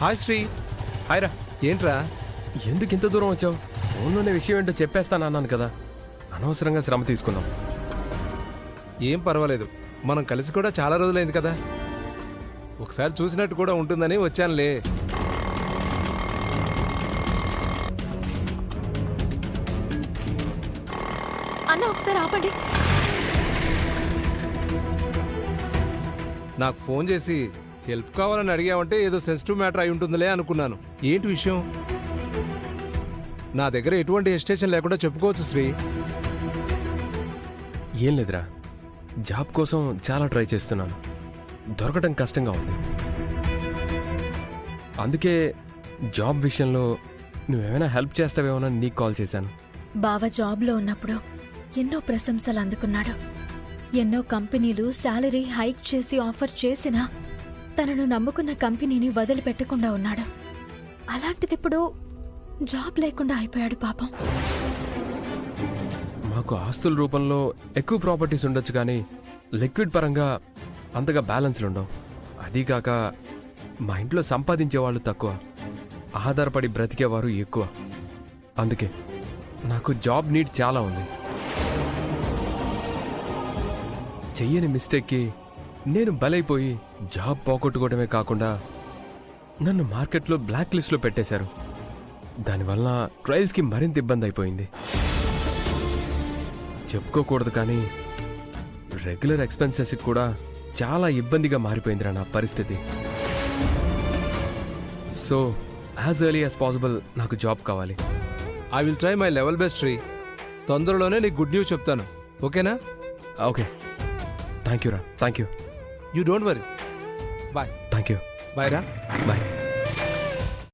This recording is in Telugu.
హాయ్ శ్రీ. హాయ్ రా. ఏంట్రా? ఎందుకు ఇంత దూరం వచ్చావు? ఫోన్లోనే విషయం ఏంటో చెప్పేస్తానన్నాను కదా. అనవసరంగా శ్రమ తీసుకున్నాం. ఏం పర్వాలేదు, మనం కలిసి కూడా చాలా రోజులైంది కదా, ఒకసారి చూసినట్టు కూడా ఉంటుందని వచ్చానులే. అన్న ఒకసారి ఆపండి. నాకు ఫోన్ చేసి హెల్ప్ కావాలని అడిగావంటే ఏదో సెన్సిటివ్ మ్యాటర్ అయి ఉంటుందిలే అనుకున్నాను. ఏంటి విషయం? నా దగ్గర ఎటువంటి హెసిటేషన్ లేకుండా చెప్పుకోవచ్చు శ్రీ. ఏం లేదురా, జాబ్ కోసం చాలా ట్రై చేస్తున్నాను. దొరకటం కష్టంగా ఉంది. అందుకే జాబ్ విషయంలో నువ్వేమైనా హెల్ప్ చేస్తావేమోనని నీకు కాల్ చేశాను. బావ జాబ్లో ఉన్నప్పుడు ఎన్నో ప్రశంసలు అందుకున్నాడు. ఎన్నో కంపెనీలు శాలరీ హైక్ చేసి ఆఫర్ చేసినా తనను నమ్ముకున్న కంపెనీని వదిలిపెట్టకుండా ఉన్నాడు. అలాంటిదిప్పుడు జాబ్ లేకుండా అయిపోయాడు పాపం. మాకు ఆస్తుల రూపంలో ఎక్కువ ప్రాపర్టీస్ ఉండొచ్చు, కానీ లిక్విడ్ పరంగా అంతగా బ్యాలెన్స్లు ఉండవు. అదీకాక మా ఇంట్లో సంపాదించే వాళ్ళు తక్కువ, ఆధారపడి బ్రతికేవారు ఎక్కువ. అందుకే నాకు జాబ్ నీడ్ చాలా ఉంది. చెయ్యని మిస్టేక్కి నేను బలైపోయి జాబ్ పోగొట్టుకోవడమే కాకుండా నన్ను మార్కెట్లో బ్లాక్ లిస్ట్లో పెట్టేశారు. దానివల్ల ట్రయల్స్కి మరింత ఇబ్బంది అయిపోయింది. చెప్పుకోకూడదు కానీ రెగ్యులర్ ఎక్స్పెన్సెస్కి కూడా చాలా ఇబ్బందిగా మారిపోయిందిరా నా పరిస్థితి. So as early as possible నాకు జాబ్ కావాలి. I will try my level best Sri. తొందరలోనే నీకు గుడ్ న్యూస్ చెప్తాను, ఓకేనా? ఓకే, థ్యాంక్ యూ రా. Thank you. You don't worry. Bye. Thank you. Bye రా. బాయ్.